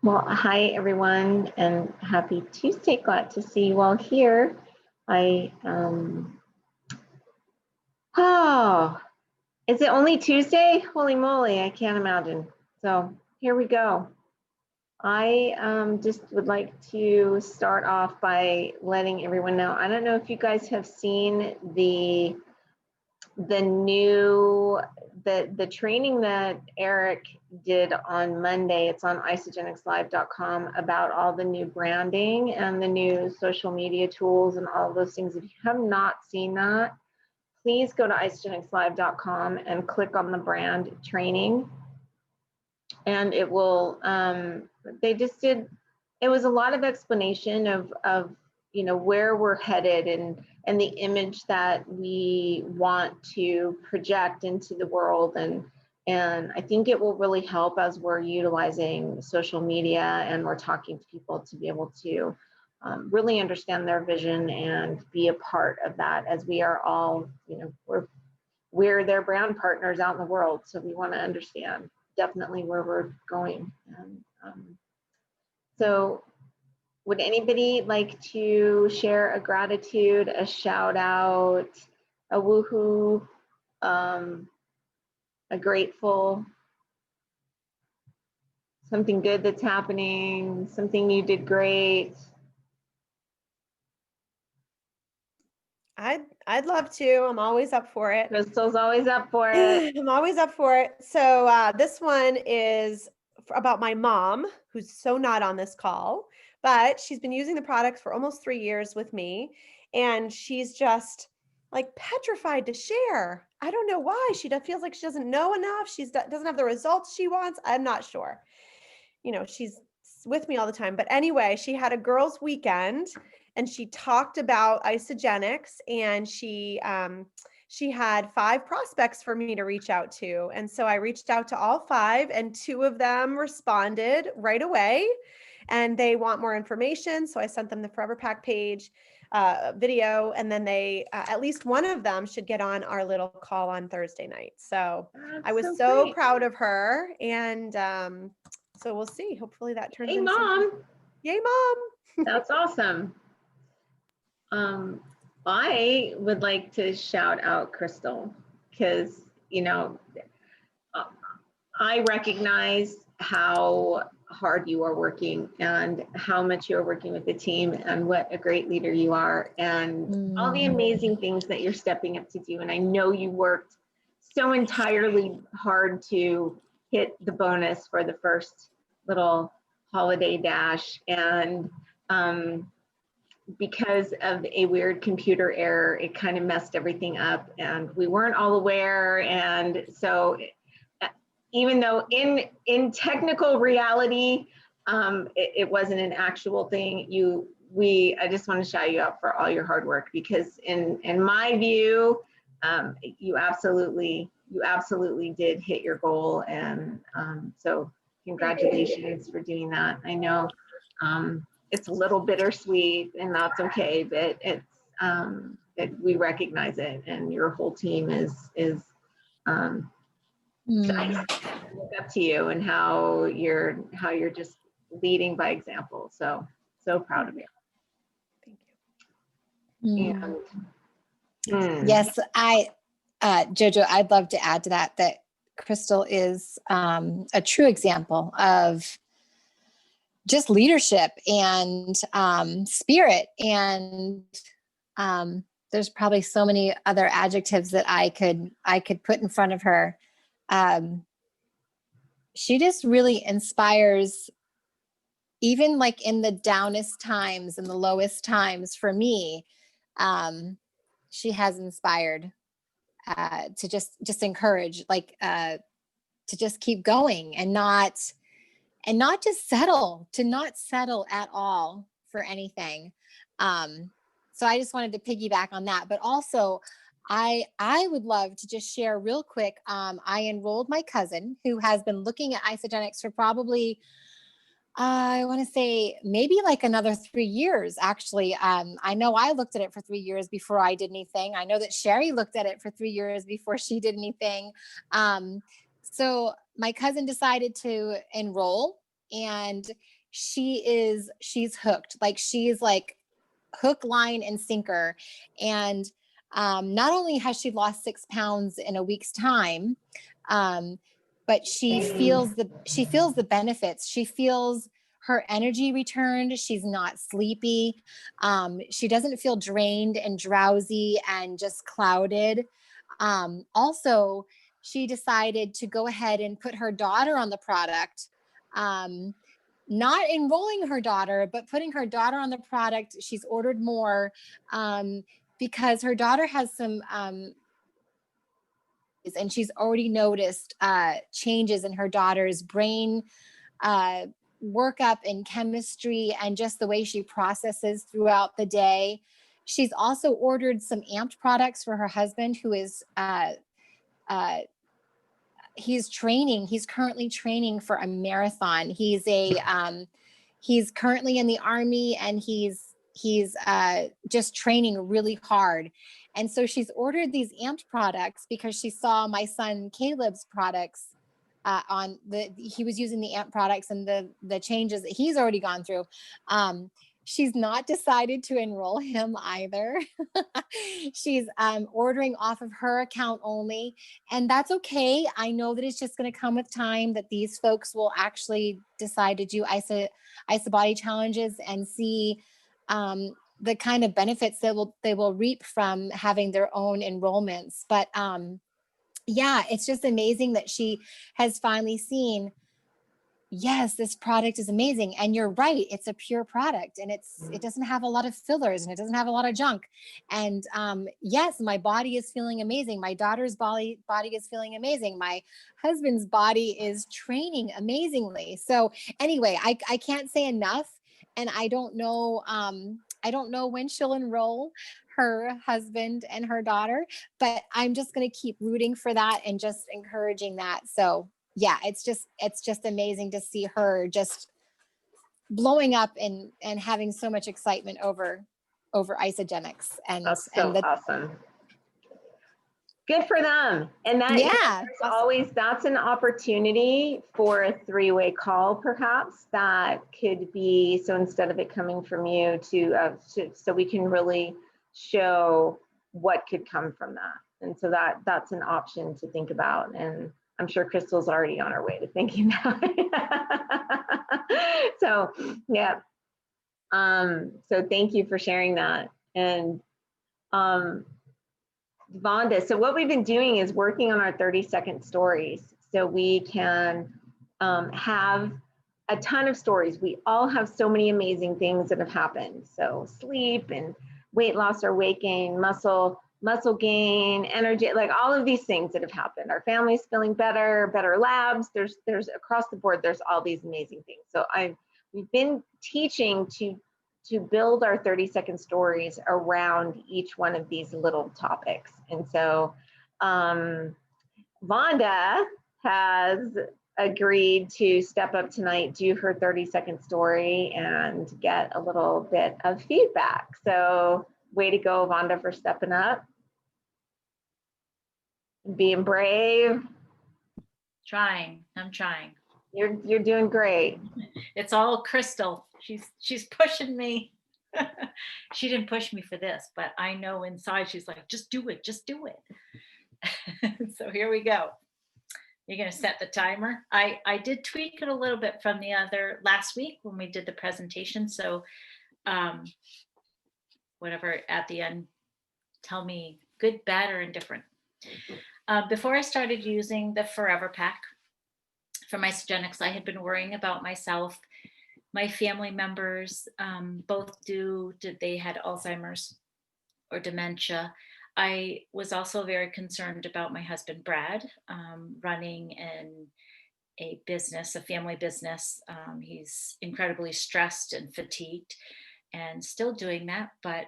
Well, hi everyone, and happy Tuesday. Glad to see you all here. I oh, is it only Tuesday? Holy moly, I can't imagine. So here we go. I just would like to start off by letting everyone know. I don't know if you guys have seen the new the training that Eric did on Monday. It's on isogenicslive.com about all the new branding and the new social media tools and all of those things. If you have not seen that, please go to isogenicslive.com and click on the brand training, and it will they just did, it was a lot of explanation of where we're headed and the image that we want to project into the world, and I think it will really help as we're utilizing social media and we're talking to people to be able to really understand their vision and be a part of that, as we are all, we're their brand partners out in the world, so we want to understand definitely where we're going. And so would anybody like to share a gratitude, a shout out, a woohoo, a grateful, something good that's happening, something you did great? I'd love to. I'm always up for it. Crystal's always up for it. I'm always up for it. So this one is about my mom, who's so not on this call, but she's been using the products for almost 3 years with me, and she's just like petrified to share. I don't know why. Feels like she doesn't know enough. She doesn't have the results she wants. I'm not sure. She's with me all the time. But anyway, she had a girls' weekend and she talked about Isogenics, and she had 5 prospects for me to reach out to. And so I reached out to all 5, and 2 of them responded right away and they want more information. So I sent them the Forever Pack page video, and then they, at least one of them should get on our little call on Thursday night. So That's I was so proud of her. And so we'll see. Hopefully that turns into Mom. Yay, Mom. That's awesome. I would like to shout out Crystal, because, I recognize how hard you are working and how much you're working with the team and what a great leader you are and all the amazing things that you're stepping up to do. And I know you worked so entirely hard to hit the bonus for the first little holiday dash. And because of a weird computer error, it kind of messed everything up and we weren't all aware. And so even though in technical reality, it wasn't an actual thing, I just want to shout you out for all your hard work, because in my view, you absolutely did hit your goal. And so congratulations for doing that. I know it's a little bittersweet, and that's okay, but we recognize it, and your whole team is nice. Look up to you and how you're just leading by example. So proud of you. Thank you. And yes, Jojo, I'd love to add to that Crystal is a true example of just leadership and spirit. And there's probably so many other adjectives that I could put in front of her. She just really inspires, even like in the downest times and the lowest times for me. She has inspired to just encourage, to just keep going and not just settle, to not settle at all for anything. So I just wanted to piggyback on that, but also I would love to just share real quick. I enrolled my cousin, who has been looking at Isogenics for probably, I want to say maybe like another 3 years, actually. I know I looked at it for 3 years before I did anything. I know that Sherry looked at it for 3 years before she did anything. So my cousin decided to enroll, and she's hooked. Like she's like hook, line, and sinker. And not only has she lost 6 pounds in a week's time, but she feels the benefits. She feels her energy returned. She's not sleepy. She doesn't feel drained and drowsy and just clouded. Also, she decided to go ahead and put her daughter on the product. Not enrolling her daughter, but putting her daughter on the product. She's ordered more because her daughter has some, and she's already noticed changes in her daughter's brain workup and chemistry and just the way she processes throughout the day. She's also ordered some amped products for her husband, who is he's currently training for a marathon. He's currently in the Army, and he's just training really hard. And so she's ordered these amped products because she saw my son Caleb's products he was using the amp products and the changes that he's already gone through. She's not decided to enroll him either. She's ordering off of her account only, and that's okay. I know that it's just going to come with time, that these folks will actually decide to do IsaBody challenges and see the kind of benefits that they will reap from having their own enrollments. But yeah, it's just amazing that she has finally seen, yes, this product is amazing. And you're right, it's a pure product, and it doesn't have a lot of fillers, and it doesn't have a lot of junk. And yes, my body is feeling amazing. My daughter's body is feeling amazing. My husband's body is training amazingly. So anyway, I can't say enough. And I don't know when she'll enroll her husband and her daughter, but I'm just going to keep rooting for that and just encouraging that. So yeah, it's just amazing to see her just blowing up and having so much excitement over Isagenix. And That's so and awesome. Good for them. And that, yeah, that's an opportunity for a three-way call, perhaps, that could be, so instead of it coming from you so we can really show what could come from that. And so that's an option to think about. And I'm sure Crystal's already on her way to thinking about it. So yeah. So thank you for sharing that. And Vonda, so what we've been doing is working on our 30-second stories so we can have a ton of stories. We all have so many amazing things that have happened. So sleep and weight loss or weight gain, muscle gain, energy, like all of these things that have happened. Our family's feeling better labs. There's across the board, there's all these amazing things. So we've been teaching to build our 30-second stories around each one of these little topics. And so Vonda has agreed to step up tonight, do her 30-second story, and get a little bit of feedback. So way to go, Vonda, for stepping up, being brave. I'm trying. You're doing great. It's all Crystal. She's pushing me. She didn't push me for this, but I know inside she's like, just do it. So here we go. You're going to set the timer. I did tweak it a little bit from the last week when we did the presentation. So whatever at the end, tell me good, bad, or indifferent. Before I started using the Forever Pack for my Isagenix, I had been worrying about myself. My family members both they had Alzheimer's or dementia. I was also very concerned about my husband, Brad, running a family business. He's incredibly stressed and fatigued and still doing that, but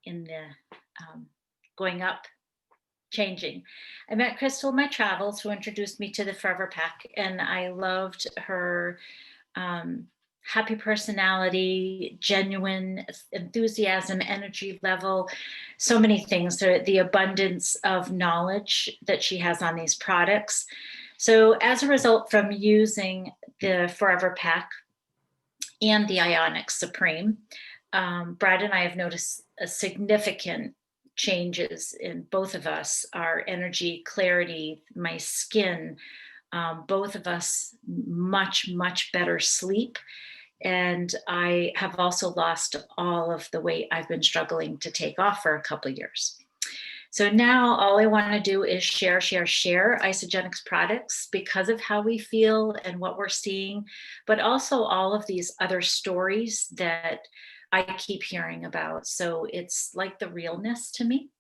in the going up, changing. I met Crystal in my travels, who introduced me to the Forever Pack, and I loved her happy personality, genuine enthusiasm, energy level, so many things, the abundance of knowledge that she has on these products. So as a result, from using the Forever Pack and the Ionic Supreme, Brad and I have noticed a significant changes in both of us, our energy, clarity, my skin, both of us much better sleep. And I have also lost all of the weight I've been struggling to take off for a couple of years. So now all I want to do is share Isagenix products because of how we feel and what we're seeing, but also all of these other stories that I keep hearing about. So it's like the realness to me.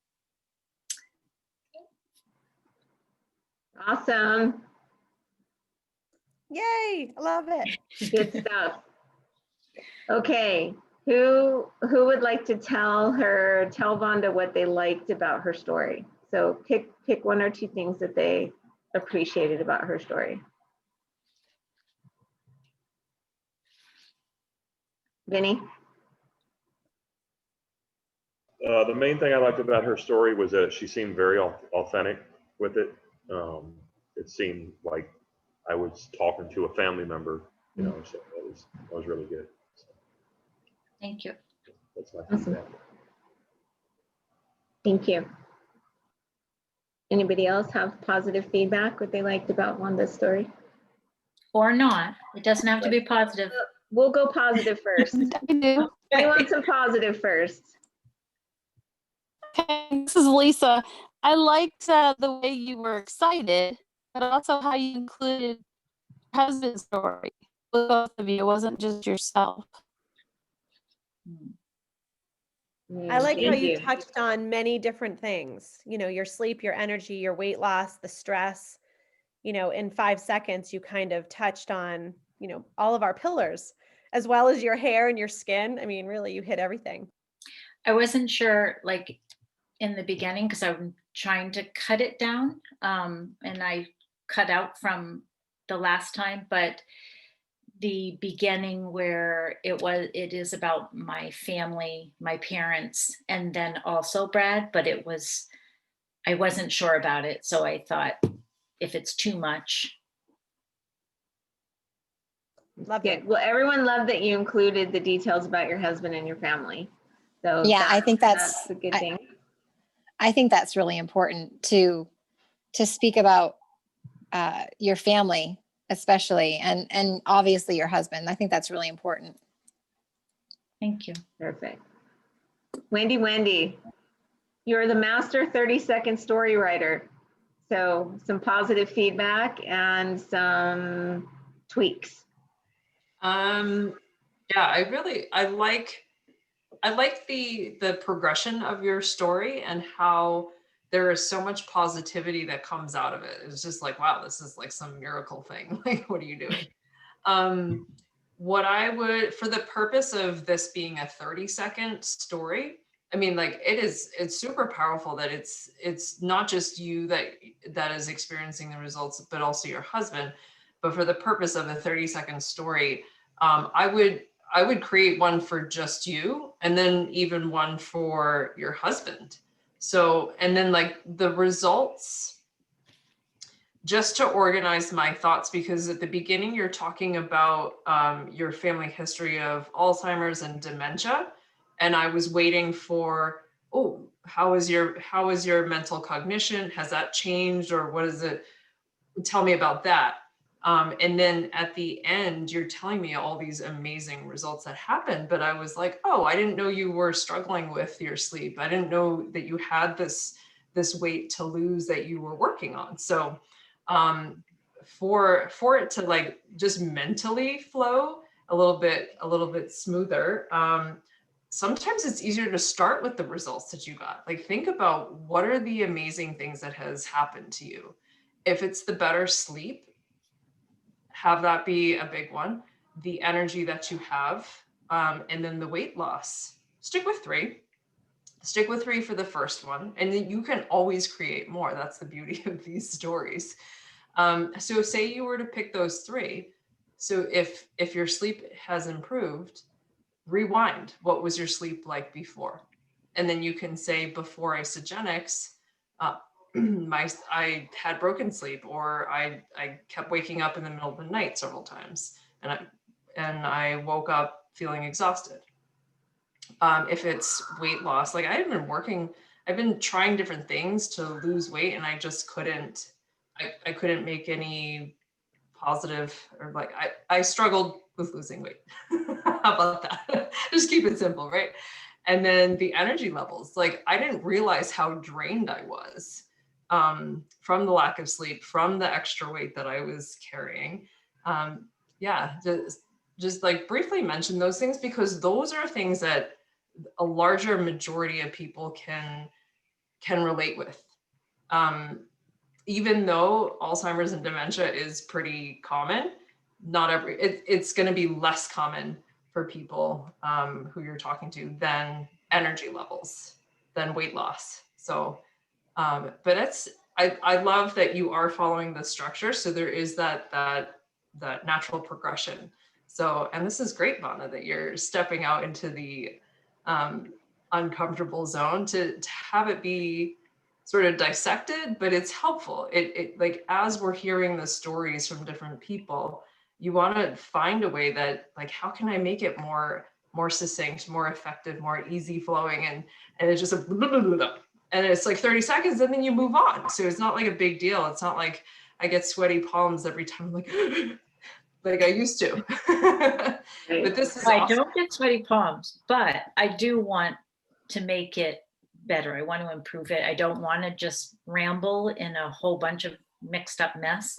Awesome. Yay, I love it. Good stuff. Okay, who would like to tell Vonda what they liked about her story? So pick one or two things that they appreciated about her story. Vinny? The main thing I liked about her story was that she seemed very authentic with it. It seemed like I was talking to a family member, you know, so that was really good. So Thank you. that's my Awesome. feedback. Thank you. Anybody else have positive feedback, what they liked about Wanda's story? Or not. It doesn't have to be positive. We'll go positive first. I do. We want some positive first. Okay, this is Lisa. I liked the way you were excited, but also how you included your husband's story with both of you. It wasn't just yourself. I like how Thank you touched on many different things, you know, your sleep, your energy, your weight loss, the stress, you know, in 5 seconds, you kind of touched on, you know, all of our pillars, as well as your hair and your skin. I mean, really, you hit everything. I wasn't sure, like in the beginning, because I'm trying to cut it down, and I cut out from the last time, but the beginning where it is about my family, my parents, and then also Brad, but I wasn't sure about it. So I thought if it's too much. Love Good. it. Well, everyone loved that you included the details about your husband and your family. So Yeah, I think that's a good thing. I think that's really important to speak about your family, especially, and obviously your husband. I think that's really important. Thank you. Perfect. Wendy, you're the master 30-second story writer. So some positive feedback and some tweaks. Yeah, I like the progression of your story and how there is so much positivity that comes out of it. It's just like, wow, this is like some miracle thing. Like, what are you doing? What I would, for the purpose of this being a 30-second story, I mean, like it's super powerful that it's not just you that is experiencing the results, but also your husband. But for the purpose of a 30-second story, I would create one for just you, and then even one for your husband. So, and then like the results, just to organize my thoughts, because at the beginning you're talking about your family history of Alzheimer's and dementia. And I was waiting for, oh, how is your mental cognition? Has that changed, or what is it? Tell me about that. And then at the end, you're telling me all these amazing results that happened, but I was like, oh, I didn't know you were struggling with your sleep. I didn't know that you had this weight to lose that you were working on. So for it to like just mentally flow a little bit smoother, sometimes it's easier to start with the results that you got. Like, think about what are the amazing things that has happened to you. If it's the better sleep, have that be a big one. The energy that you have, and then the weight loss. Stick with 3. Stick with 3 for the first one, and then you can always create more. That's the beauty of these stories. So say you were to pick those 3. So if your sleep has improved, rewind. What was your sleep like before? And then you can say before Isagenix, I had broken sleep, or I kept waking up in the middle of the night several times, and I woke up feeling exhausted. If it's weight loss, like I've been trying different things to lose weight, and I just couldn't. I couldn't make any positive, or like I struggled with losing weight. How about that? Just keep it simple, right? And then the energy levels, like I didn't realize how drained I was from the lack of sleep, from the extra weight that I was carrying. Yeah, just like briefly mention those things, because those are things that a larger majority of people can relate with. Even though Alzheimer's and dementia is pretty common, it's going to be less common for people who you're talking to than energy levels, than weight loss. So, but I love that you are following the structure. So there is that natural progression. So, and this is great, Vana, that you're stepping out into the uncomfortable zone to have it be sort of dissected, but it's helpful. It like, as we're hearing the stories from different people, you want to find a way that, like, how can I make it more succinct, more effective, more easy flowing, and it's just and it's like 30 seconds and then you move on. So it's not like a big deal. It's not like I get sweaty palms every time I'm like like I used to. But this is I awesome. don't get sweaty palms, but I do want to make it better. I want to improve it. I don't want to just ramble in a whole bunch of mixed up mess.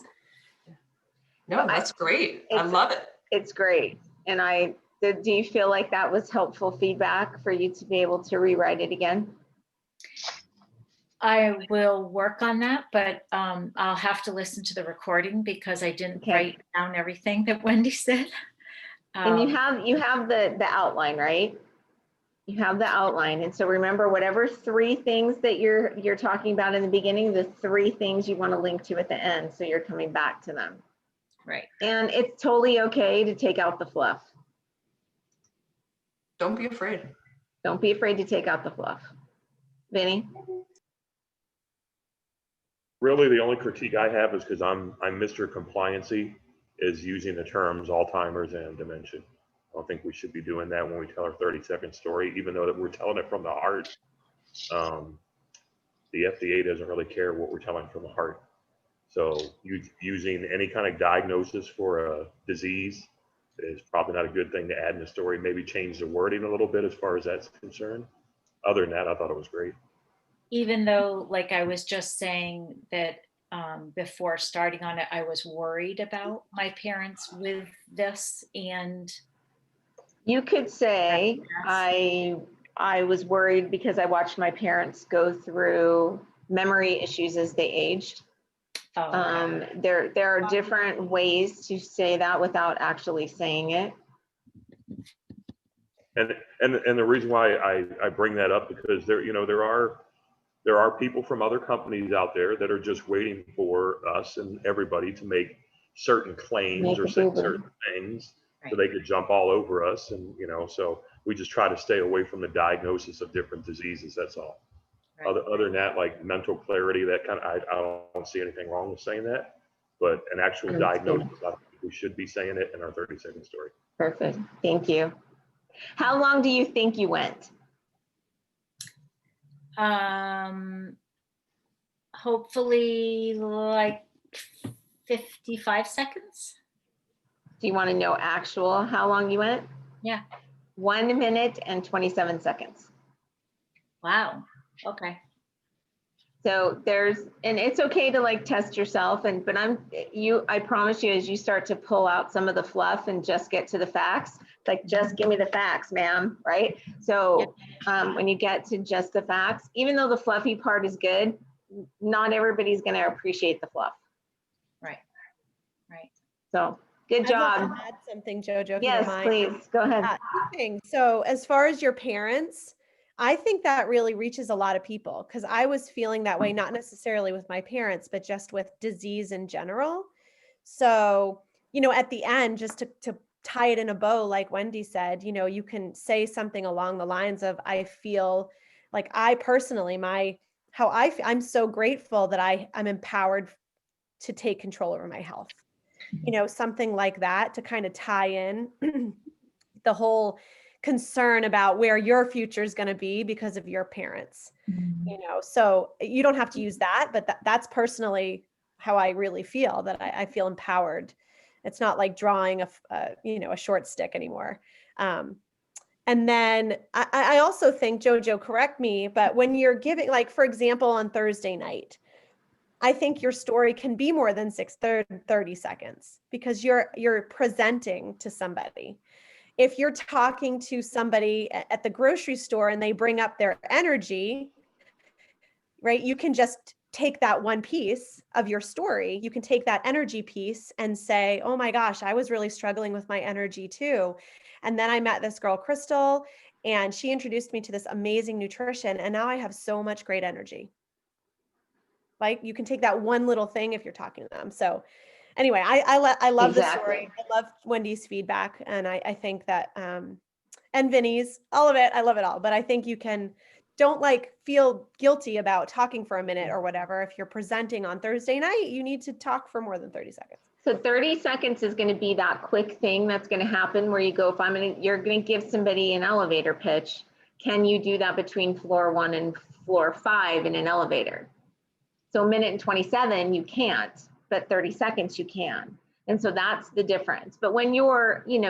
No, that's great. I love it. It's great. And do you feel like that was helpful feedback for you to be able to rewrite it again? I will work on that, but I'll have to listen to the recording because I didn't write down everything that Wendy said. And you have the outline, right? You have the outline. And so remember, whatever 3 things that you're talking about in the beginning, the 3 things you want to link to at the end. So you're coming back to them. Right. And it's totally okay to take out the fluff. Don't be afraid. Don't be afraid to take out the fluff. Vinny? Really, the only critique I have is because I'm Mr. Compliancy, is using the terms Alzheimer's and dementia. I don't think we should be doing that when we tell our 30-second story, even though that we're telling it from the heart. The FDA doesn't really care what we're telling from the heart. So using any kind of diagnosis for a disease is probably not a good thing to add in the story. Maybe change the wording a little bit as far as that's concerned. Other than that, I thought it was great. Even though, like I was just saying that before starting on it, I was worried about my parents with this, and you could say I was worried because I watched my parents go through memory issues as they aged. Oh, there are different ways to say that without actually saying it. And the reason why I bring that up, because there are people from other companies out there that are just waiting for us and everybody to make certain claims or say certain things, so they could jump all over us. And so we just try to stay away from the diagnosis of different diseases. That's all. Right. Other than that, like mental clarity, that kind of, I don't see anything wrong with saying that. But an actual diagnosis, I think we should be saying it in our 30-second story. Perfect. Thank you. How long do you think you went? Hopefully like 55 seconds. Do you want to know actual how long you went? Yeah. 1 minute and 27 seconds. Wow. Okay. So and it's okay to like test yourself, but I promise you, as you start to pull out some of the fluff and just get to the facts, like just give me the facts, ma'am, right? So when you get to just the facts, even though the fluffy part is good, not everybody's going to appreciate the fluff. Right. Right. So good job. I'd like to add something, JoJo. Yes, please go ahead. 2 things. So as far as your parents, I think that really reaches a lot of people, because I was feeling that way, not necessarily with my parents, but just with disease in general. So, at the end, just to tie it in a bow, like Wendy said, you can say something along the lines of, I feel like I personally, my how I'm so grateful that I'm empowered to take control over my health. You know, something like that to kind of tie in the whole concern about where your future is going to be because of your parents. You know, so you don't have to use that, but that's personally how I really feel, that I feel empowered. It's not like drawing a short stick anymore. And then I also think, Jojo, correct me, but when you're giving, like, for example, on Thursday night, I think your story can be more than 30 seconds because you're presenting to somebody. If you're talking to somebody at the grocery store and they bring up their energy, right? You can just take that one piece of your story. You can take that energy piece and say, oh my gosh, I was really struggling with my energy too. And then I met this girl, Crystal, and she introduced me to this amazing nutrition. And now I have so much great energy. Like, you can take that one little thing if you're talking to them. So anyway, I love the story. I love Wendy's feedback. And I think that, and Vinny's, all of it, I love it all. But I think don't like feel guilty about talking for a minute or whatever. If you're presenting on Thursday night, you need to talk for more than 30 seconds. So 30 seconds is going to be that quick thing that's going to happen where you go, if you're going to give somebody an elevator pitch, can you do that between floor 1 and floor 5 in an elevator? So 1:27, you can't, but 30 seconds you can. And so that's the difference. But when you're in the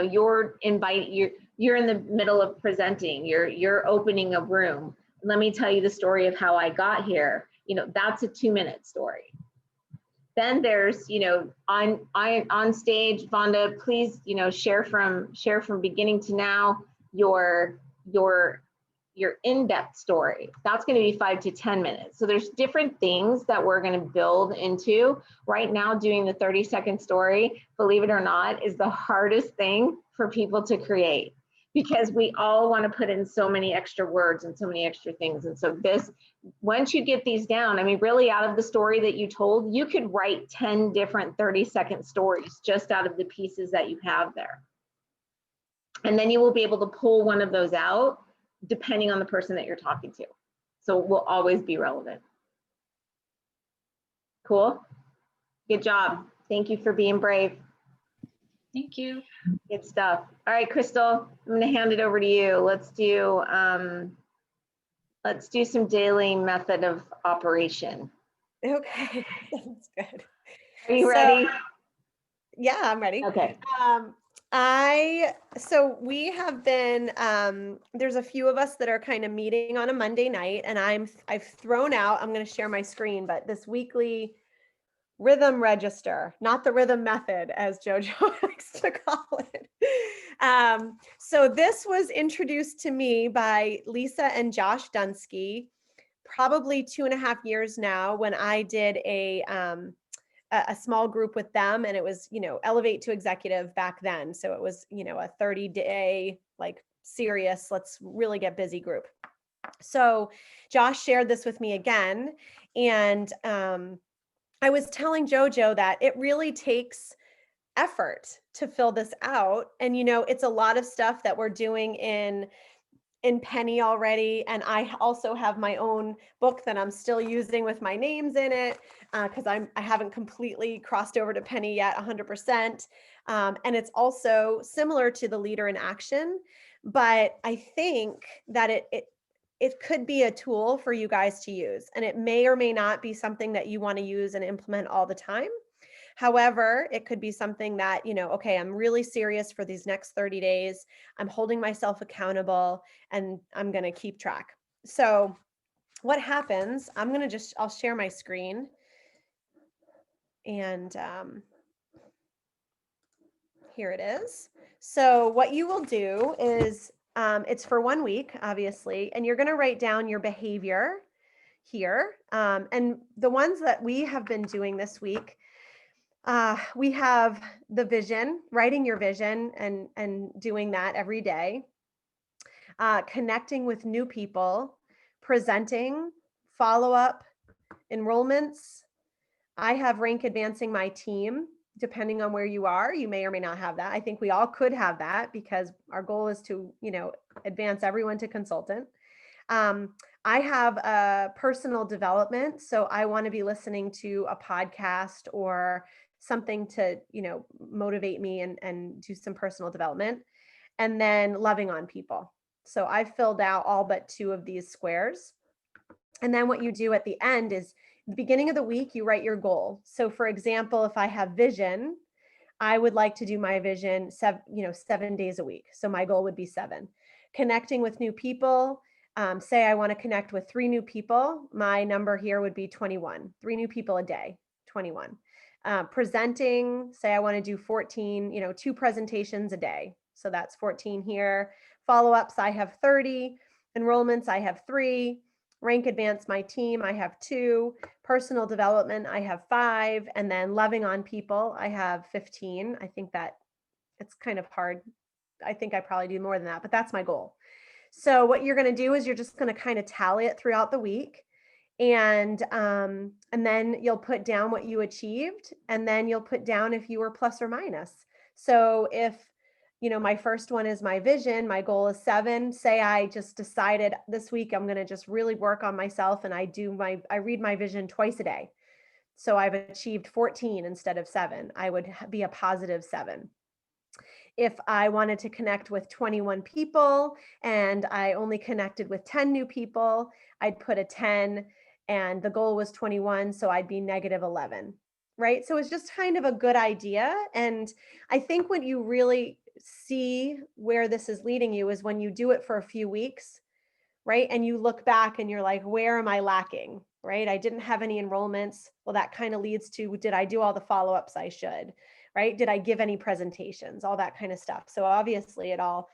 middle of presenting, you're opening a room. Let me tell you the story of how I got here. That's a 2-minute story. Then there's, on stage, Vonda, please, share from beginning to now your in-depth story. That's going to be 5 to 10 minutes. So there's different things that we're going to build into. Right now, doing the 30-second story, believe it or not, is the hardest thing for people to create, because we all want to put in so many extra words and so many extra things. And so once you get these down, really out of the story that you told, you could write 10 different 30-second stories just out of the pieces that you have there. And then you will be able to pull one of those out depending on the person that you're talking to. So it will always be relevant. Cool. Good job. Thank you for being brave. Thank you. Good stuff. All right, Crystal, I'm going to hand it over to you. Let's do some daily method of operation. Okay, that's good. Are you ready? Yeah, I'm ready. Okay. So we have been, there's a few of us that are kind of meeting on a Monday night, and I've thrown out, I'm going to share my screen, but this weekly rhythm register, not the rhythm method, as Jojo likes to call it. So this was introduced to me by Lisa and Josh Dunsky, probably 2.5 years now, when I did a small group with them, and it was, Elevate to Executive back then. So it was, a 30-day, like, serious, let's really get busy group. So Josh shared this with me again. And I was telling Jojo that it really takes effort to fill this out. And, it's a lot of stuff that we're doing in Penny already. And I also have my own book that I'm still using with my names in it, because I haven't completely crossed over to Penny yet 100%. And it's also similar to the Leader in Action, but I think that it could be a tool for you guys to use, and it may or may not be something that you want to use and implement all the time. However, it could be something that, okay, I'm really serious for these next 30 days. I'm holding myself accountable, and I'm going to keep track. So what happens, I'll share my screen. And here it is. So what you will do is, it's for 1 week, obviously, and you're going to write down your behavior here. And the ones that we have been doing this week, we have the vision, writing your vision and doing that every day, connecting with new people, presenting, follow-up, enrollments. I have rank advancing my team. Depending on where you are, you may or may not have that. I think we all could have that, because our goal is to, advance everyone to consultant. I have a personal development, so I want to be listening to a podcast or something to, motivate me and do some personal development. And then loving on people. So I filled out all but 2 of these squares. And then what you do at the end is the beginning of the week, you write your goal. So for example, if I have vision, I would like to do my vision 7 days a week. So my goal would be 7. Connecting with new people. Say I want to connect with 3 new people. My number here would be 21. 3 new people a day, 21. Presenting, say I want to do 14, 2 presentations a day. So that's 14 here. Follow-ups, I have 30. Enrollments, I have 3. Rank advance my team, I have 2. Personal development, I have 5. And then loving on people, I have 15. I think that it's kind of hard. I think I probably do more than that, but that's my goal. So what you're going to do is you're just going to kind of tally it throughout the week. And then you'll put down what you achieved, and then you'll put down if you were plus or minus. So if, my first one is my vision, my goal is 7. Say I just decided this week I'm going to just really work on myself and I read my vision twice a day. So I've achieved 14 instead of 7. I would be a positive 7. If I wanted to connect with 21 people and I only connected with 10 new people, I'd put a 10, and the goal was 21. So I'd be negative 11, right? So it's just kind of a good idea. And I think when you really see where this is leading you is when you do it for a few weeks, right? And you look back and you're like, where am I lacking, right? I didn't have any enrollments. Well, that kind of leads to, did I do all the follow-ups I should, right? Did I give any presentations, all that kind of stuff. So obviously it all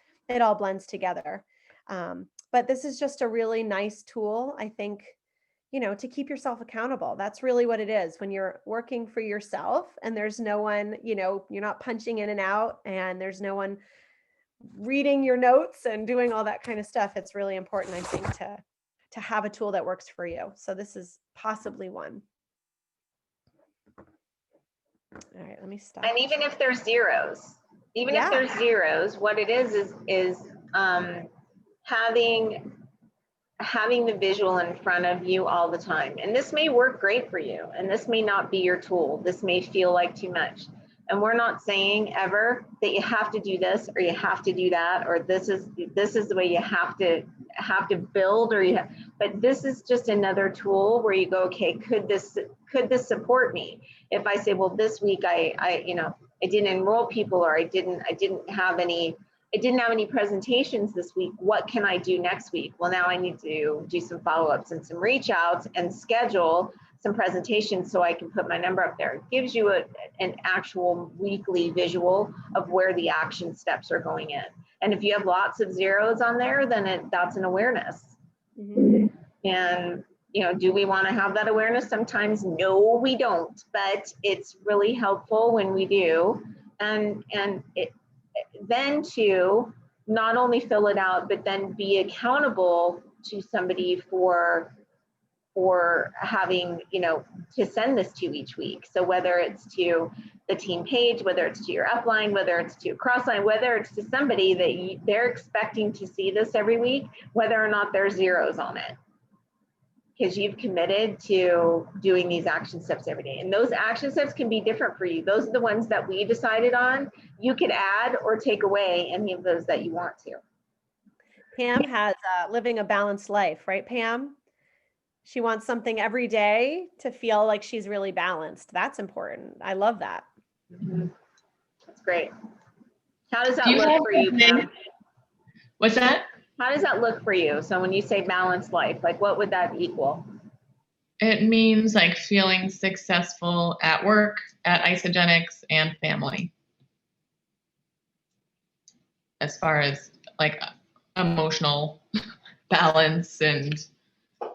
blends together. But this is just a really nice tool, I think, to keep yourself accountable. That's really what it is when you're working for yourself and there's no one, you're not punching in and out and there's no one reading your notes and doing all that kind of stuff. It's really important, I think, to have a tool that works for you. So this is possibly one. All right, let me stop. And even if there's zeros, what it is having the visual in front of you all the time. And this may work great for you, and this may not be your tool. This may feel like too much. And we're not saying ever that you have to do this or you have to do that, or this is the way you have to build, but this is just another tool where you go, okay, could this support me? If I say, well, this week I didn't enroll people, or I didn't have any presentations this week, what can I do next week? Well, now I need to do some follow-ups and some reach outs and schedule some presentations so I can put my number up there. It gives you an actual weekly visual of where the action steps are going in. And if you have lots of zeros on there, then that's an awareness. Mm-hmm. And do we want to have that awareness? Sometimes no, we don't, but it's really helpful when we do. And then to not only fill it out, but then be accountable to somebody for having, to send this to each week. So whether it's to the team page, whether it's to your upline, whether it's to crossline, whether it's to somebody that they're expecting to see this every week, whether or not there's zeros on it, because you've committed to doing these action steps every day. And those action steps can be different for you. Those are the ones that we decided on. You could add or take away any of those that you want to. Pam has living a balanced life, right, Pam? She wants something every day to feel like she's really balanced. That's important. I love that. Mm-hmm. That's great. How does that Do you look have for you, Pam? What's that? How does that look for you? So when you say balanced life, like what would that equal? It means like feeling successful at work, at Isogenics, and family. As far as like emotional balance and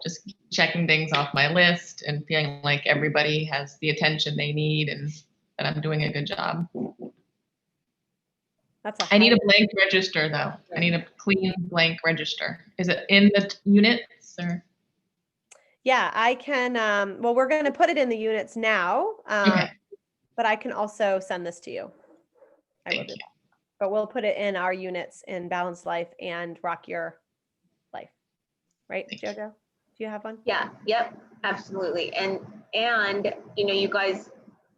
just checking things off my list and feeling like everybody has the attention they need and that I'm doing a good job. I need a blank register though. I need a clean blank register. Is it in the units or? Yeah, I can. Well, we're going to put it in the units now, Okay. but I can also send this to you. I will do that. But we'll put it in our units in Balanced Life and Rock Your Life. Right, Jojo? Do you have one? Yeah, yep, absolutely. And you know, you guys,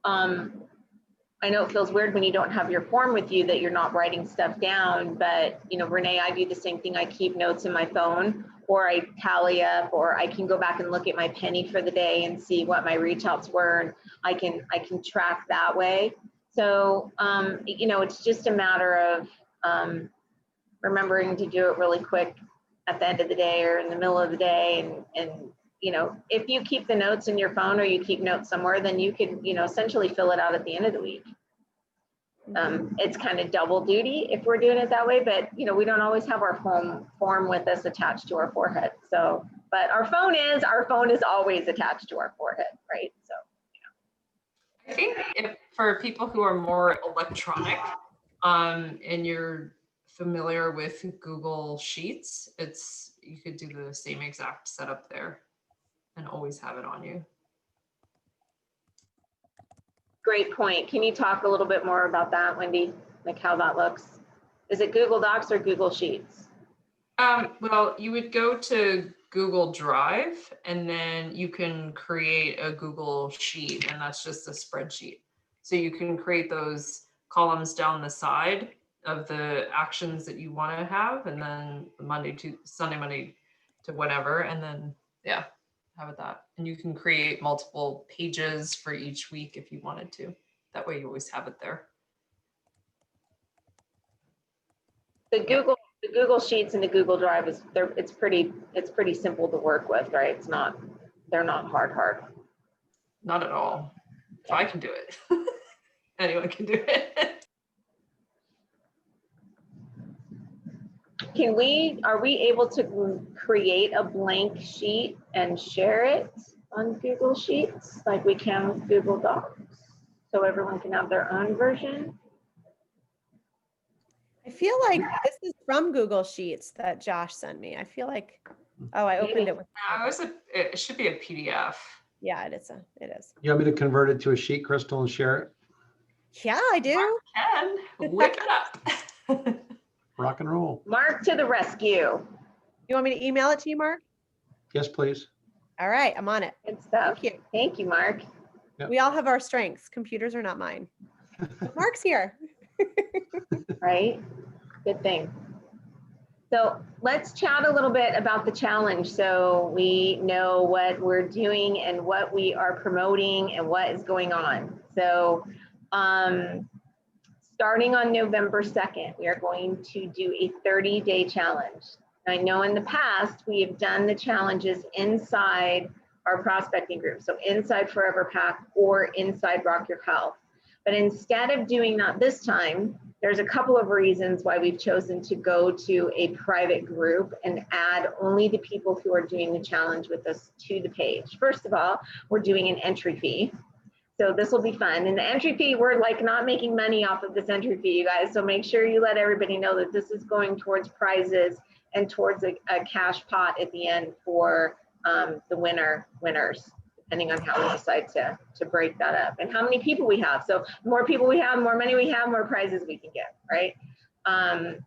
I know it feels weird when you don't have your form with you that you're not writing stuff down, but you know, Renee, I do the same thing. I keep notes in my phone, or I tally up, or I can go back and look at my penny for the day and see what my reach outs were, and I can track that way. So you know, it's just a matter of remembering to do it really quick at the end of the day or in the middle of the day. And you know, if you keep the notes in your phone or you keep notes somewhere, then you can, you know, essentially fill it out at the end of the week. It's kind of double duty if we're doing it that way, but you know, we don't always have our form with us attached to our forehead. So, but our phone is always attached to our forehead, right? So, I think if for people who are more electronic, and you're familiar with Google Sheets, you could do the same exact setup there and always have it on you. great point. Can you talk a little bit more about that, Wendy? Like how that looks? Is it Google Docs or Google Sheets? Well, you would go to Google Drive and then you can create a Google Sheet, and that's just a spreadsheet. So you can create those columns down the side of the actions that you want to have, and then Monday to Sunday, Monday to whatever, and then yeah, have it that. And you can create multiple pages for each week if you wanted to. That way you always have it there. The Google Sheets and the Google Drive it's pretty simple to work with, right? They're not hard. Not at all. If I can do it, anyone can do it. Are we able to create a blank sheet and share it on Google Sheets like we can with Google Docs, so everyone can have their own version? I feel like this is from Google Sheets that Josh sent me. I feel like, oh, I opened it with. It should be a PDF. Yeah, it is. You want me to convert it to a sheet, Crystal, and share it? Yeah, I do. Can whip it up. Rock and roll. Mark to the rescue. You want me to email it to you, Mark? Yes, please. All right, I'm on it. Good stuff. Thank you. Thank you, Mark. Yep. We all have our strengths. Computers are not mine. Mark's here. Right? Good thing. So let's chat a little bit about the challenge so we know what we're doing and what we are promoting and what is going on. So starting on November 2nd, we are going to do a 30-day challenge. I know in the past we have done the challenges inside our prospecting group, so inside Forever Pack or inside Rock Your Health. But instead of doing that this time, there's a couple of reasons why we've chosen to go to a private group and add only the people who are doing the challenge with us to the page. First of all, we're doing an entry fee. So this will be fun. And the entry fee, we're like not making money off of this entry fee, you guys. So make sure you let everybody know that this is going towards prizes and towards a cash pot at the end for the winners, depending on how we decide to break that up and how many people we have. So more people we have, more money we have, more prizes we can get, right? And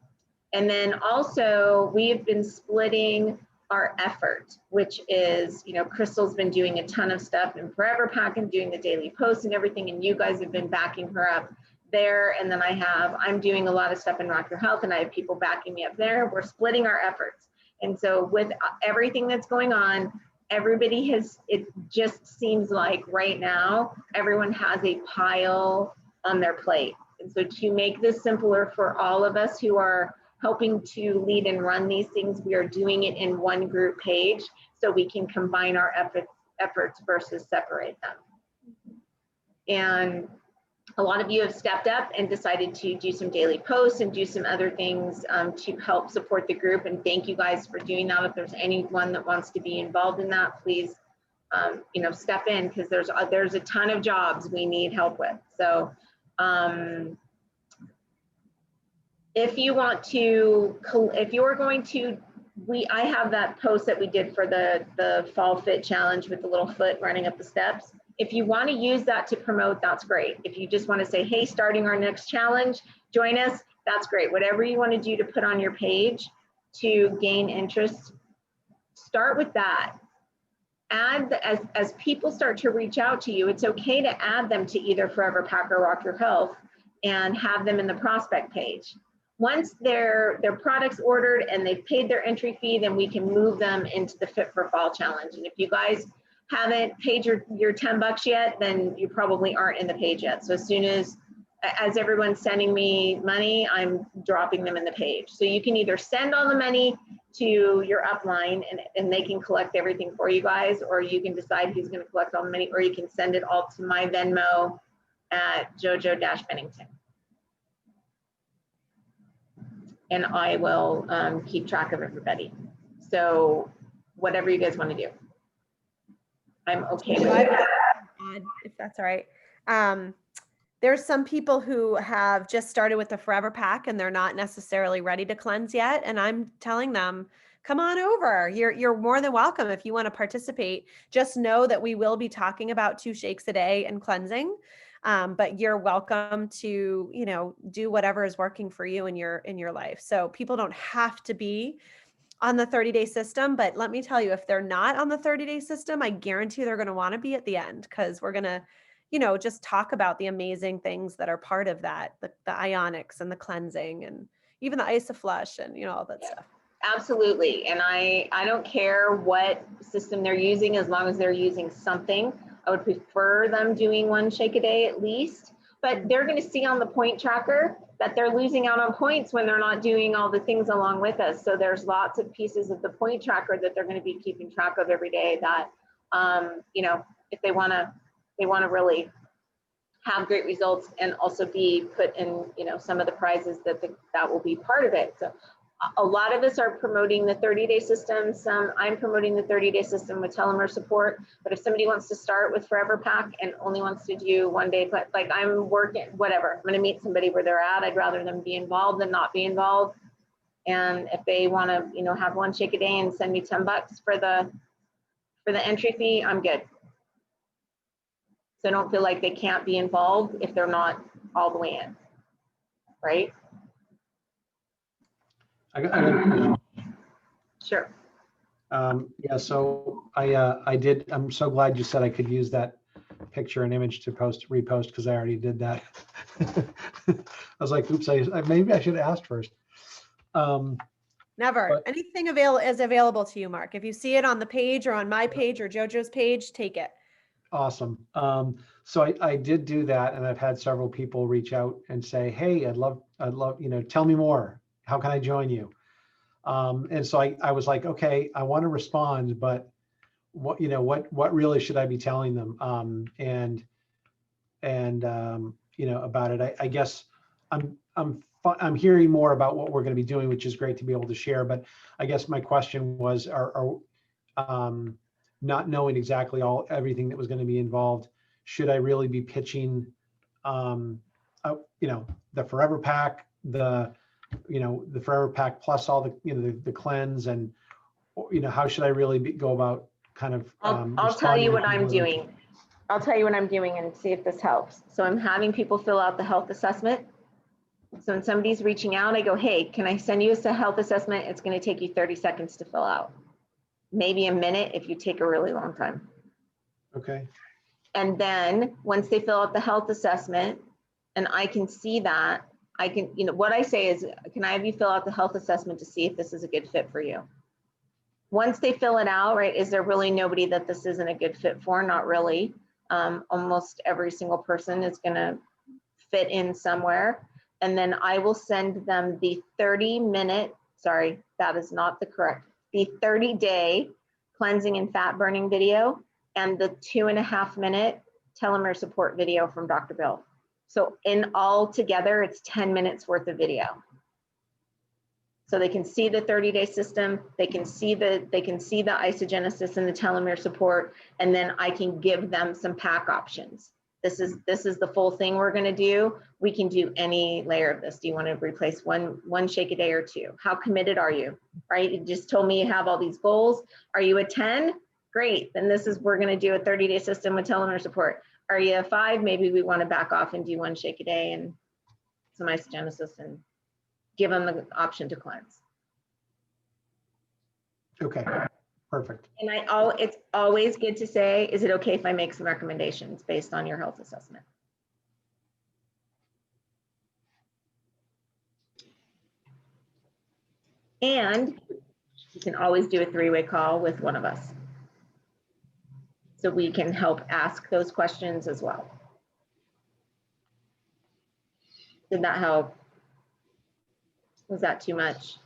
then also we have been splitting our effort, which is, you know, Crystal's been doing a ton of stuff in Forever Pack and doing the daily posts and everything, and you guys have been backing her up there. And then I'm doing a lot of stuff in Rock Your Health, and I have people backing me up there. We're splitting our efforts. And so with everything that's going on, it just seems like right now, everyone has a pile on their plate. And so to make this simpler for all of us who are helping to lead and run these things, we are doing it in one group page so we can combine our efforts versus separate them. And a lot of you have stepped up and decided to do some daily posts and do some other things to help support the group. And thank you guys for doing that. If there's anyone that wants to be involved in that, please, you know, step in, because there's a ton of jobs we need help with. So if you're going to, I have that post that we did for the Fall Fit Challenge with the little foot running up the steps. If you want to use that to promote, that's great. If you just want to say, hey, starting our next challenge, join us, that's great. Whatever you want to do to put on your page to gain interest, start with that. add, as people start to reach out to you, it's okay to add them to either Forever Pack or Rock Your Health and have them in the prospect page. Once their product's ordered and they've paid their entry fee, then we can move them into the Fit for Fall challenge. And if you guys haven't paid your $10 yet, then you probably aren't in the page yet. So as soon as everyone's sending me money, I'm dropping them in the page. So you can either send all the money to your upline and they can collect everything for you guys, or you can decide who's going to collect all the money, or you can send it all to my Venmo at Jojo-Bennington. And I will keep track of everybody. So whatever you guys want to do, I'm okay with that. If that's all right. There's some people who have just started with the Forever Pack and they're not necessarily ready to cleanse yet. And I'm telling them, come on over. You're more than welcome if you want to participate. Just know that we will be talking about 2 shakes a day and cleansing. But you're welcome to, you know, do whatever is working for you in your life. So people don't have to be on the 30-day system, but let me tell you, if they're not on the 30-day system, I guarantee they're going to want to be at the end, because we're going to, you know, just talk about the amazing things that are part of that, the ionics and the cleansing and even the isoflush and, you know, all that stuff. Absolutely. And I don't care what system they're using, as long as they're using something. I would prefer them doing 1 shake a day at least, but they're going to see on the point tracker that they're losing out on points when they're not doing all the things along with us. So there's lots of pieces of the point tracker that they're going to be keeping track of every day that, you know, if they want to really have great results and also be put in, you know, some of the prizes that will be part of it. So a lot of us are promoting the 30-day system. I'm promoting the 30-day system with telomere support. But if somebody wants to start with Forever Pack and only wants to do 1 day, like I'm working, whatever, I'm going to meet somebody where they're at. I'd rather them be involved than not be involved. And if they want to, you know, have 1 shake a day and send me $10 for the entry fee, I'm good. So don't feel like they can't be involved if they're not all the way in, right? I got a question. Sure. Yeah, so I'm so glad you said I could use that picture and image to repost, because I already did that. I was like, oops, maybe I should have asked first. Never. Anything is available to you, Mark. If you see it on the page or on my page or JoJo's page, take it. Awesome. So I did do that, and I've had several people reach out and say, hey, I'd love, you know, tell me more. How can I join you? And so I was like, okay, I want to respond, but what really should I be telling them? And you know, about it. I guess I'm hearing more about what we're going to be doing, which is great to be able to share. But I guess my question was, not knowing exactly everything that was going to be involved, should I really be pitching, you know, the Forever Pack, the Forever Pack plus all the, you know, the cleanse, and, you know, how should I really go about kind of, I'll tell you what I'm doing. I'll tell you what I'm doing and see if this helps. So I'm having people fill out the health assessment. So when somebody's reaching out, I go, hey, can I send you a health assessment? It's going to take you 30 seconds to fill out. Maybe a minute if you take a really long time. Okay. And then once they fill out the health assessment and I can see that, I can, you know, what I say is, can I have you fill out the health assessment to see if this is a good fit for you? Once they fill it out, right, is there really nobody that this isn't a good fit for? Not really. Almost every single person is going to fit in somewhere. And then I will send them the 30-minute, sorry, that is not the 30-day cleansing and fat burning video and the 2.5-minute telomere support video from Dr. Bill. So in all together, it's 10 minutes worth of video. So they can see the 30-day system, they can see the isogenesis and the telomere support, and then I can give them some pack options. This is the full thing we're going to do. We can do any layer of this. Do you want to replace one shake a day or 2? How committed are you? Right? You just told me you have all these goals. Are you a 10? Great. Then we're going to do a 30-day system with telomere support. Are you a 5? Maybe we want to back off and do 1 shake a day and some isogenesis and give them the option to cleanse. Okay. Perfect. And it's always good to say, is it okay if I make some recommendations based on your health assessment? And you can always do a 3-way call with one of us. So we can help ask those questions as well. Did that help? Was that too much?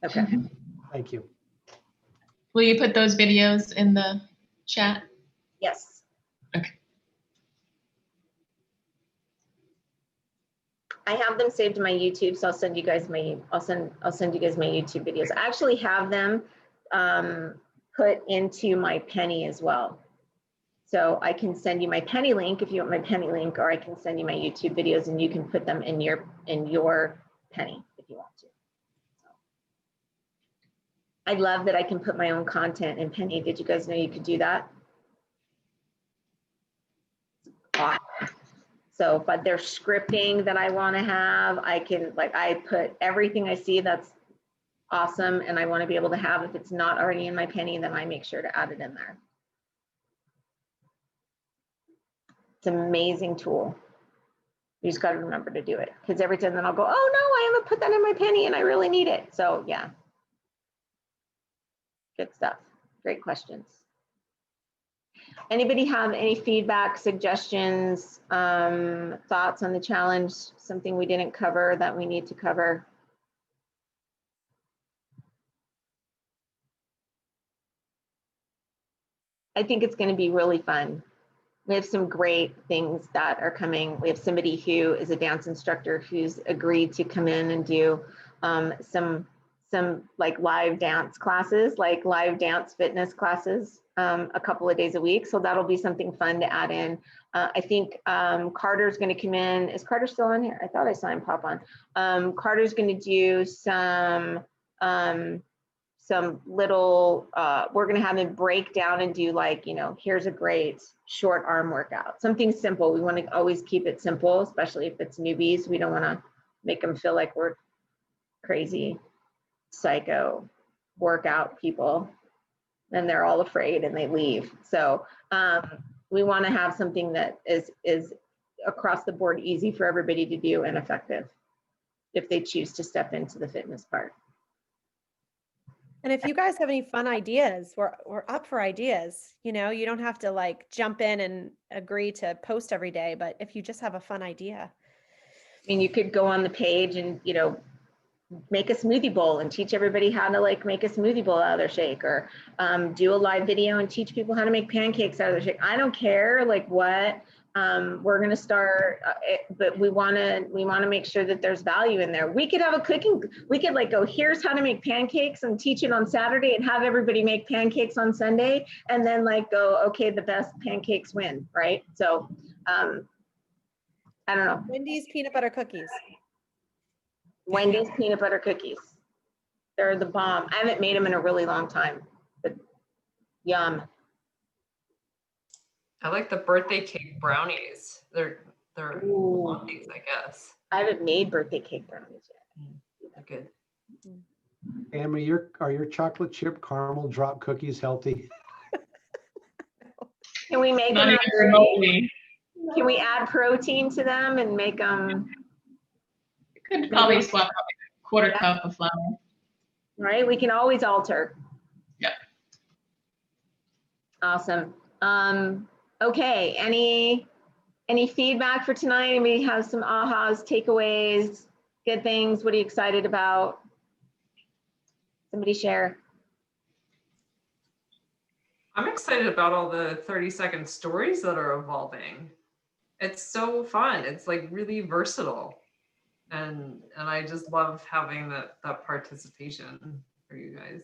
Okay. Thank you. Will you put those videos in the chat? Yes. Okay. I have them saved to my YouTube, so I'll send you guys my YouTube videos. I actually have them put into my Penny as well. So I can send you my Penny link if you want my Penny link, or I can send you my YouTube videos and you can put them in your Penny if you want to. So. I love that I can put my own content in Penny. Did you guys know you could do that? Awesome. So, but there's scripting that I want to have. I can, like, I put everything I see that's awesome and I want to be able to have. If it's not already in my Penny, then I make sure to add it in there. It's an amazing tool. You just got to remember to do it, because every time then I'll go, oh no, I haven't put that in my Penny and I really need it. So yeah, good stuff. Great questions. Anybody have any feedback, suggestions, thoughts on the challenge? Something we didn't cover that we need to cover? I think it's going to be really fun. We have some great things that are coming. We have somebody who is a dance instructor who's agreed to come in and do some like live dance classes, like live dance fitness classes a couple of days a week. So that'll be something fun to add in. I think Carter's going to come in. Is Carter still on here? I thought I saw him pop on. Carter's going to do some little, we're going to have him break down and do, like, you know, here's a great short arm workout, something simple. We want to always keep it simple, especially if it's newbies. We don't want to make them feel like we're crazy psycho workout people and they're all afraid and they leave. So we want to have something that is across the board easy for everybody to do and effective if they choose to step into the fitness part. And if you guys have any fun ideas, we're up for ideas. You know, you don't have to like jump in and agree to post every day, but if you just have a fun idea. I mean, you could go on the page and, you know, make a smoothie bowl and teach everybody how to, like, make a smoothie bowl out of their shake, or do a live video and teach people how to make pancakes out of their shake. I don't care, like, what. We're going to start, but we want to make sure that there's value in there. We could have we could, like, go, here's how to make pancakes and teach it on Saturday and have everybody make pancakes on Sunday, and then, like, go, okay, the best pancakes win, right? So I don't know. Wendy's peanut butter cookies. Wendy's peanut butter cookies. They're the bomb. I haven't made them in a really long time, but yum. I like the birthday cake brownies. They're Ooh. blondies, I guess. I haven't made birthday cake brownies yet. They're good. Amber, are your chocolate chip caramel drop cookies healthy? Can we make Not them? even remotely. Can we add protein to them and make them? You could probably swap out a quarter cup of flour. Right, we can always alter. Yeah. Awesome. Okay, any feedback for tonight? Anybody have some ahas, takeaways, good things? What are you excited about? Somebody share. I'm excited about all the 30-second stories that are evolving. It's so fun. It's, like, really versatile. And I just love having that participation for you guys.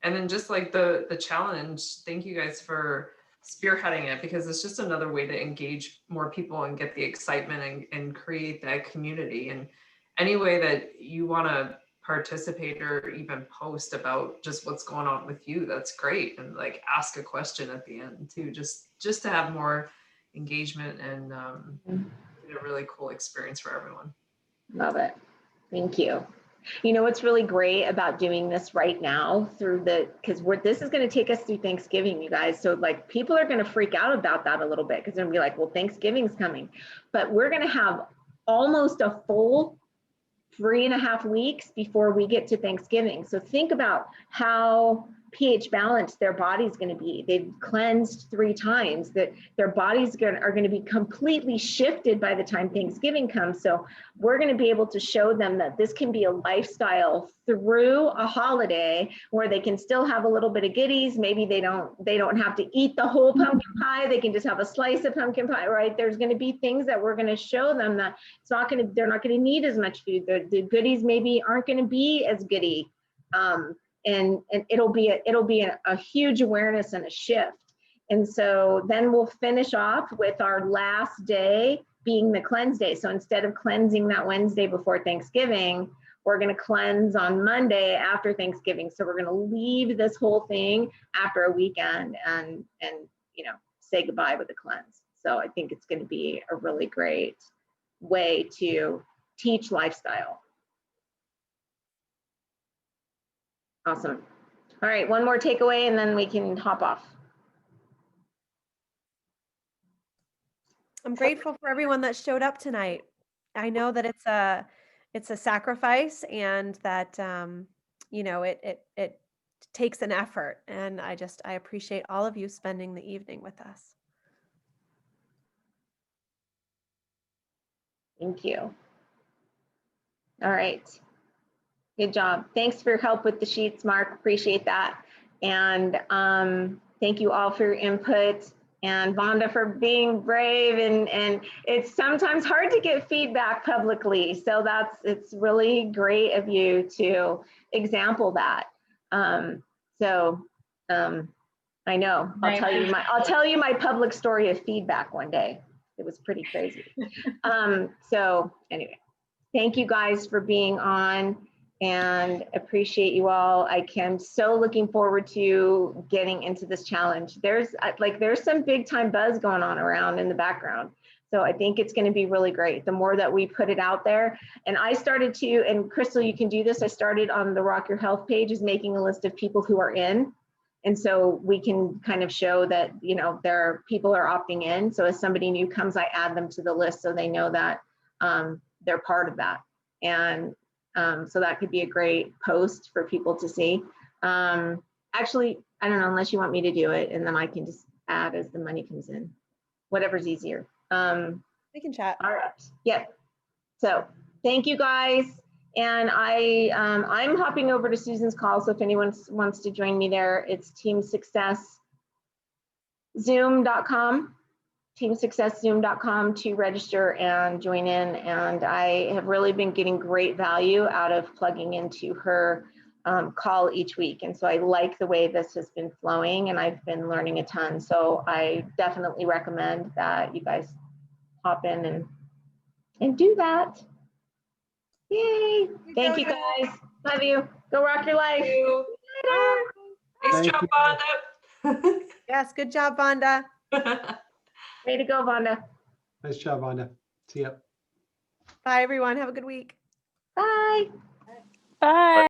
And then just, like, the challenge, thank you guys for spearheading it, because it's just another way to engage more people and get the excitement and create that community. And any way that you want to participate or even post about just what's going on with you, that's great. And, like, ask a question at the end too, just to have more engagement and a really cool experience for everyone. Love it. Thank you. You know what's really great about doing this right now through because this is going to take us through Thanksgiving, you guys. So like people are going to freak out about that a little bit because they're going to be like, well, Thanksgiving's coming. But we're going to have almost a full 3.5 weeks before we get to Thanksgiving. So think about how pH balanced their body's going to be. They've cleansed 3 times, that their bodies are going to be completely shifted by the time Thanksgiving comes. So we're going to be able to show them that this can be a lifestyle through a holiday where they can still have a little bit of goodies. Maybe they don't have to eat the whole pumpkin pie. They can just have a slice of pumpkin pie, right? There's going to be things that we're going to show them that they're not going to need as much food. The goodies maybe aren't going to be as goody. And it'll be a huge awareness and a shift. And so then we'll finish off with our last day being the cleanse day. So instead of cleansing that Wednesday before Thanksgiving, we're going to cleanse on Monday after Thanksgiving. So we're going to leave this whole thing after a weekend and say goodbye with a cleanse. So I think it's going to be a really great way to teach lifestyle. Awesome. All right, one more takeaway and then we can hop off. I'm grateful for everyone that showed up tonight. I know that it's a sacrifice and that it takes an effort, and I appreciate all of you spending the evening with us. Thank you. All right. Good job. Thanks for your help with the sheets, Mark. Appreciate that. And thank you all for your input, and Vonda for being brave. And it's sometimes hard to get feedback publicly. So it's really great of you to example that. I know, I'll tell you my public story of feedback one day. It was pretty crazy. So anyway, thank you guys for being on, and appreciate you all. I'm so looking forward to getting into this challenge. There's some big time buzz going on around in the background. So I think it's going to be really great. The more that we put it out there, and I started to, and Crystal, you can do this. I started on the Rock Your Health page is making a list of people who are in. And so we can kind of show that, people are opting in. So as somebody new comes, I add them to the list so they know that they're part of that. And so that could be a great post for people to see. Actually, I don't know, unless you want me to do it, and then I can just add as the money comes in, whatever's easier. We can chat. All right. Yep. So thank you guys. And I'm hopping over to Susan's call. So if anyone wants to join me there, it's teamsuccesszoom.com. teamsuccesszoom.com to register and join in. And I have really been getting great value out of plugging into her call each week. And so I like the way this has been flowing, and I've been learning a ton. So I definitely recommend that you guys hop in and do that. Yay. Thank you guys. Love you. Go rock your life. Nice job, Vonda. Yes, good job, Vonda. Way to go, Vonda. Nice job, Vonda. See ya. Bye, everyone. Have a good week. Bye. Bye.